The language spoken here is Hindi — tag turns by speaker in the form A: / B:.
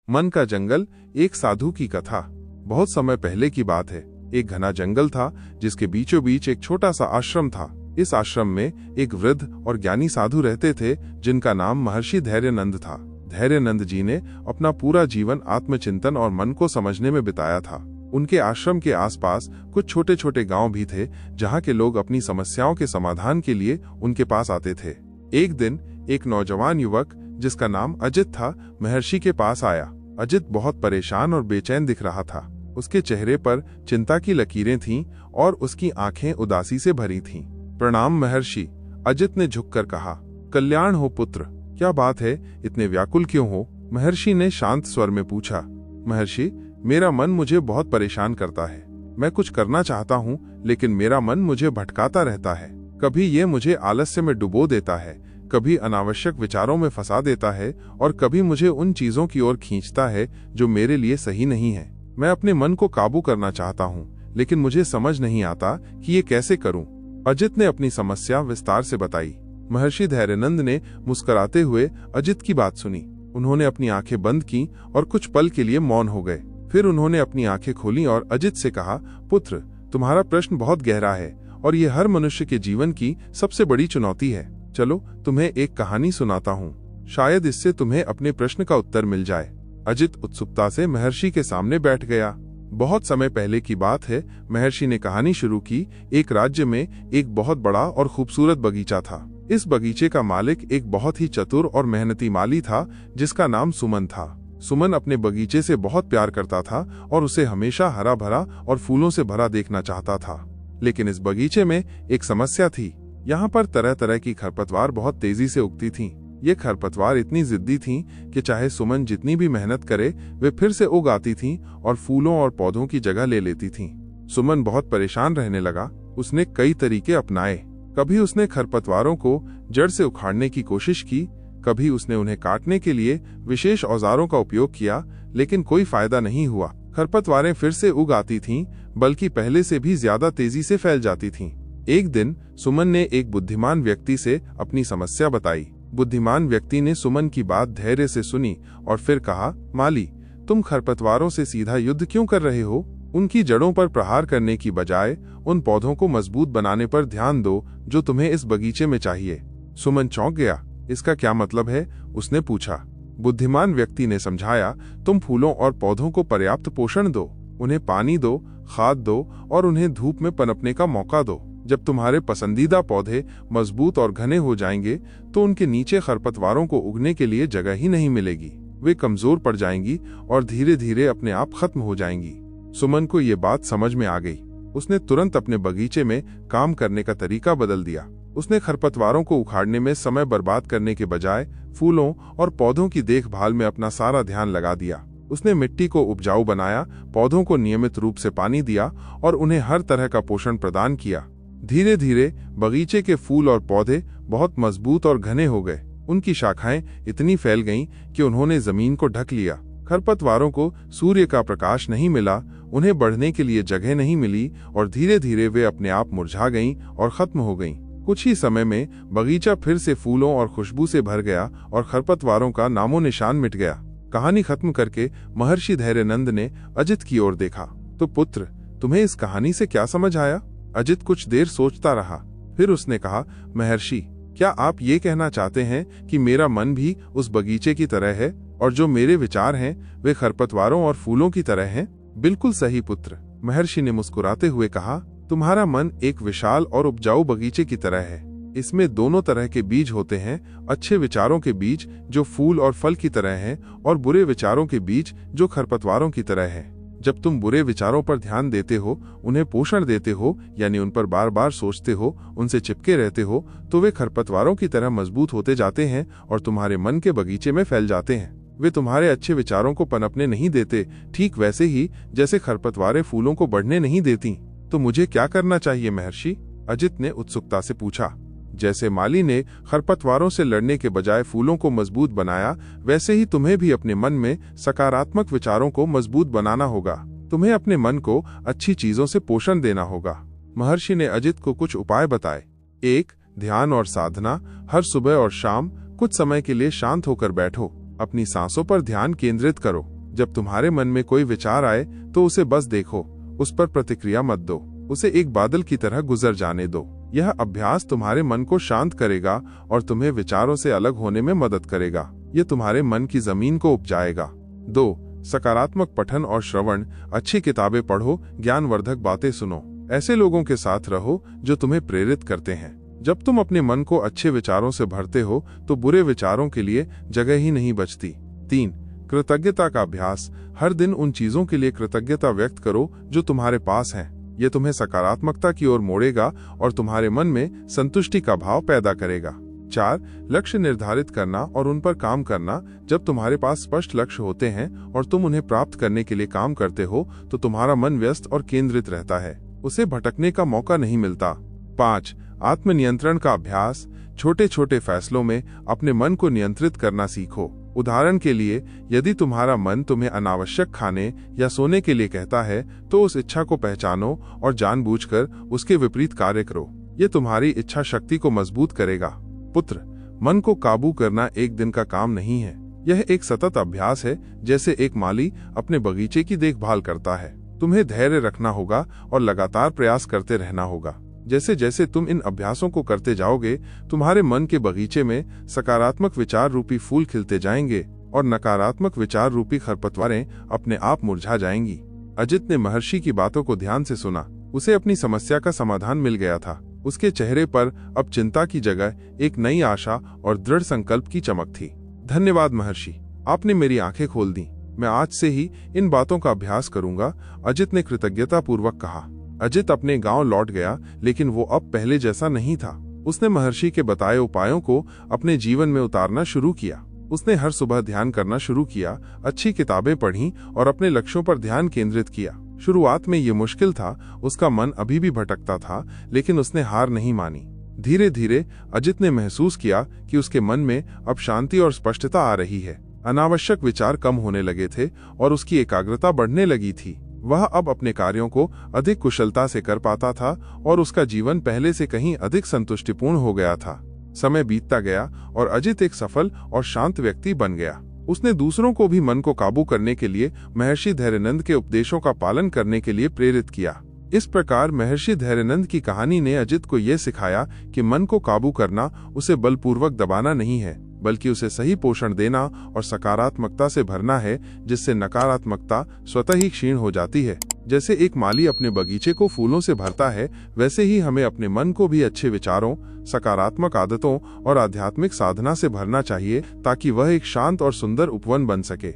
A: मन का जंगल, एक साधु की कथा। बहुत समय पहले की बात है। एक घना जंगल था जिसके बीचों बीच एक छोटा सा आश्रम था। इस आश्रम में एक वृद्ध और ज्ञानी साधु रहते थे जिनका नाम महर्षि धैर्यनंद था। धैर्यनंद जी ने अपना पूरा जीवन आत्मचिंतन और मन को समझने में बिताया था। उनके आश्रम के आसपास कुछ छोटे छोटे गांव भी थे जहां के लोग अपनी समस्याओं के समाधान के लिए उनके पास आते थे। एक दिन एक नौजवान युवक जिसका नाम अजित था महर्षि के पास आया। अजित बहुत परेशान और बेचैन दिख रहा था। उसके चेहरे पर चिंता की लकीरें थीं और उसकी आंखें उदासी से भरी थीं। प्रणाम महर्षि, अजित ने झुककर कहा। कल्याण हो पुत्र, क्या बात है, इतने व्याकुल क्यों हो? महर्षि ने शांत स्वर में पूछा। महर्षि, मेरा मन मुझे बहुत परेशान करता है। मैं कुछ करना चाहता हूँ लेकिन मेरा मन मुझे भटकाता रहता है। कभी ये मुझे आलस्य में डुबो देता है, कभी अनावश्यक विचारों में फंसा देता है और कभी मुझे उन चीजों की ओर खींचता है जो मेरे लिए सही नहीं है। मैं अपने मन को काबू करना चाहता हूँ लेकिन मुझे समझ नहीं आता कि ये कैसे करूँ। अजित ने अपनी समस्या विस्तार से बताई। महर्षि धैर्यनंद ने मुस्कुराते हुए अजित की बात सुनी। उन्होंने अपनी आंखें बंद की और कुछ पल के लिए मौन हो गए। फिर उन्होंने अपनी आंखें खोली और अजित से कहा, पुत्र, तुम्हारा प्रश्न बहुत गहरा है और ये हर मनुष्य के जीवन की सबसे बड़ी चुनौती है। चलो तुम्हें एक कहानी सुनाता हूँ, शायद इससे तुम्हें अपने प्रश्न का उत्तर मिल जाए। अजित उत्सुकता से महर्षि के सामने बैठ गया। बहुत समय पहले की बात है। महर्षि ने कहानी शुरू की। एक राज्य में एक बहुत बड़ा और खूबसूरत बगीचा था। इस बगीचे का मालिक एक बहुत ही चतुर और मेहनती माली था जिसका नाम सुमन था। सुमन अपने बगीचे से बहुत प्यार करता था और उसे हमेशा हरा भरा और फूलों से भरा देखना चाहता था। लेकिन इस बगीचे में एक समस्या थी। यहाँ पर तरह तरह की खरपतवार बहुत तेजी से उगती थीं। ये खरपतवार इतनी जिद्दी थीं कि चाहे सुमन जितनी भी मेहनत करे वे फिर से उग आती थीं और फूलों और पौधों की जगह ले लेती थीं। सुमन बहुत परेशान रहने लगा। उसने कई तरीके अपनाए। कभी उसने खरपतवारों को जड़ से उखाड़ने की कोशिश की, कभी उसने उन्हें काटने के लिए विशेष औजारों का उपयोग किया, लेकिन कोई फायदा नहीं हुआ। खरपतवारें फिर से उग आती थीं, बल्कि पहले से भी ज्यादा तेजी से फैल जाती थीं। एक दिन सुमन ने एक बुद्धिमान व्यक्ति से अपनी समस्या बताई। बुद्धिमान व्यक्ति ने सुमन की बात धैर्य से सुनी और फिर कहा, माली, तुम खरपतवारों से सीधा युद्ध क्यों कर रहे हो? उनकी जड़ों पर प्रहार करने की बजाय उन पौधों को मजबूत बनाने पर ध्यान दो जो तुम्हें इस बगीचे में चाहिए। सुमन चौंक गया। इसका क्या मतलब है? उसने पूछा। बुद्धिमान व्यक्ति ने समझाया, तुम फूलों और पौधों को पर्याप्त पोषण दो, उन्हें पानी दो, खाद दो और उन्हें धूप में पनपने का मौका दो। जब तुम्हारे पसंदीदा पौधे मजबूत और घने हो जाएंगे तो उनके नीचे खरपतवारों को उगने के लिए जगह ही नहीं मिलेगी। वे कमजोर पड़ जाएंगी और धीरे धीरे अपने आप खत्म हो जाएंगी। सुमन को ये बात समझ में आ गई। उसने तुरंत अपने बगीचे में काम करने का तरीका बदल दिया। उसने खरपतवारों को उखाड़ने में समय बर्बाद करने के बजाय फूलों और पौधों की देखभाल में अपना सारा ध्यान लगा दिया। उसने मिट्टी को उपजाऊ बनाया, पौधों को नियमित रूप से पानी दिया और उन्हें हर तरह का पोषण प्रदान किया। धीरे धीरे बगीचे के फूल और पौधे बहुत मजबूत और घने हो गए। उनकी शाखाएं इतनी फैल गईं कि उन्होंने जमीन को ढक लिया। खरपतवारों को सूर्य का प्रकाश नहीं मिला, उन्हें बढ़ने के लिए जगह नहीं मिली और धीरे धीरे वे अपने आप मुरझा गईं और खत्म हो गईं। कुछ ही समय में बगीचा फिर से फूलों और खुशबू से भर गया और खरपतवारों का नामो निशान मिट गया। कहानी खत्म करके महर्षि धैर्यनंद ने अजित की ओर देखा। तो पुत्र, तुम्हें इस कहानी से क्या समझ आया? अजित कुछ देर सोचता रहा। फिर उसने कहा, महर्षि, क्या आप ये कहना चाहते हैं कि मेरा मन भी उस बगीचे की तरह है और जो मेरे विचार हैं वे खरपतवारों और फूलों की तरह हैं? बिल्कुल सही पुत्र, महर्षि ने मुस्कुराते हुए कहा। तुम्हारा मन एक विशाल और उपजाऊ बगीचे की तरह है। इसमें दोनों तरह के बीज होते हैं, अच्छे विचारों के बीज जो फूल और फल की तरह हैं और बुरे विचारों के बीज जो खरपतवारों की तरह हैं। जब तुम बुरे विचारों पर ध्यान देते हो, उन्हें पोषण देते हो, यानी उन पर बार बार सोचते हो, उनसे चिपके रहते हो, तो वे खरपतवारों की तरह मजबूत होते जाते हैं और तुम्हारे मन के बगीचे में फैल जाते हैं। वे तुम्हारे अच्छे विचारों को पनपने नहीं देते, ठीक वैसे ही जैसे खरपतवारें फूलों को बढ़ने नहीं देती। तो मुझे क्या करना चाहिए महर्षि? अजित ने उत्सुकता से पूछा। जैसे माली ने खरपतवारों से लड़ने के बजाय फूलों को मजबूत बनाया, वैसे ही तुम्हें भी अपने मन में सकारात्मक विचारों को मजबूत बनाना होगा। तुम्हें अपने मन को अच्छी चीजों से पोषण देना होगा। महर्षि ने अजित को कुछ उपाय बताए। 1. ध्यान और साधना। हर सुबह और शाम कुछ समय के लिए शांत होकर बैठो, अपनी सांसों पर ध्यान केंद्रित करो। जब तुम्हारे मन में कोई विचार आए तो उसे बस देखो, उस पर प्रतिक्रिया मत दो, उसे एक बादल की तरह गुजर जाने दो। यह अभ्यास तुम्हारे मन को शांत करेगा और तुम्हें विचारों से अलग होने में मदद करेगा। यह तुम्हारे मन की जमीन को उपजाएगा। 2. सकारात्मक पठन और श्रवण। अच्छी किताबें पढ़ो, ज्ञानवर्धक बातें सुनो, ऐसे लोगों के साथ रहो जो तुम्हें प्रेरित करते हैं। जब तुम अपने मन को अच्छे विचारों से भरते हो तो बुरे विचारों के लिए जगह ही नहीं बचती। 3. कृतज्ञता का अभ्यास। हर दिन उन चीजों के लिए कृतज्ञता व्यक्त करो जो तुम्हारे पास हैं। यह तुम्हें सकारात्मकता की ओर मोड़ेगा और तुम्हारे मन में संतुष्टि का भाव पैदा करेगा। 4. लक्ष्य निर्धारित करना और उन पर काम करना। जब तुम्हारे पास स्पष्ट लक्ष्य होते हैं और तुम उन्हें प्राप्त करने के लिए काम करते हो तो तुम्हारा मन व्यस्त और केंद्रित रहता है, उसे भटकने का मौका नहीं मिलता। 5. आत्मनियंत्रण का अभ्यास। छोटे छोटे फैसलों में अपने मन को नियंत्रित करना सीखो। उदाहरण के लिए, यदि तुम्हारा मन तुम्हें अनावश्यक खाने या सोने के लिए कहता है तो उस इच्छा को पहचानो और जानबूझकर उसके विपरीत कार्य करो। यह तुम्हारी इच्छा शक्ति को मजबूत करेगा। पुत्र, मन को काबू करना एक दिन का काम नहीं है। यह एक सतत अभ्यास है, जैसे एक माली अपने बगीचे की देखभाल करता है। तुम्हें धैर्य रखना होगा और लगातार प्रयास करते रहना होगा। जैसे जैसे तुम इन अभ्यासों को करते जाओगे, तुम्हारे मन के बगीचे में सकारात्मक विचार रूपी फूल खिलते जाएंगे और नकारात्मक विचार रूपी खरपतवारें अपने आप मुरझा जाएंगी। अजित ने महर्षि की बातों को ध्यान से सुना। उसे अपनी समस्या का समाधान मिल गया था। उसके चेहरे पर अब चिंता की जगह एक नई आशा और दृढ़ संकल्प की चमक थी। धन्यवाद महर्षि, आपने मेरी आंखें खोल दी। मैं आज से ही इन बातों का अभ्यास करूंगा, अजित ने कृतज्ञता पूर्वक कहा। अजित अपने गांव लौट गया, लेकिन वो अब पहले जैसा नहीं था। उसने महर्षि के बताए उपायों को अपने जीवन में उतारना शुरू किया। उसने हर सुबह ध्यान करना शुरू किया, अच्छी किताबें पढ़ी और अपने लक्ष्यों पर ध्यान केंद्रित किया। शुरुआत में ये मुश्किल था, उसका मन अभी भी भटकता था, लेकिन उसने हार नहीं मानी। धीरे धीरे अजित ने महसूस किया कि उसके मन में अब शांति और स्पष्टता आ रही है। अनावश्यक विचार कम होने लगे थे और उसकी एकाग्रता बढ़ने लगी थी। वह अब अपने कार्यों को अधिक कुशलता से कर पाता था और उसका जीवन पहले से कहीं अधिक संतुष्टिपूर्ण हो गया था। समय बीतता गया और अजित एक सफल और शांत व्यक्ति बन गया। उसने दूसरों को भी मन को काबू करने के लिए महर्षि धैर्यनंद के उपदेशों का पालन करने के लिए प्रेरित किया। इस प्रकार महर्षि धैर्यनंद की कहानी ने अजित को यह सिखाया कि मन को काबू करना उसे बलपूर्वक दबाना नहीं है, बल्कि उसे सही पोषण देना और सकारात्मकता से भरना है, जिससे नकारात्मकता स्वतः ही क्षीण हो जाती है। जैसे एक माली अपने बगीचे को फूलों से भरता है, वैसे ही हमें अपने मन को भी अच्छे विचारों, सकारात्मक आदतों और आध्यात्मिक साधना से भरना चाहिए, ताकि वह एक शांत और सुंदर उपवन बन सके।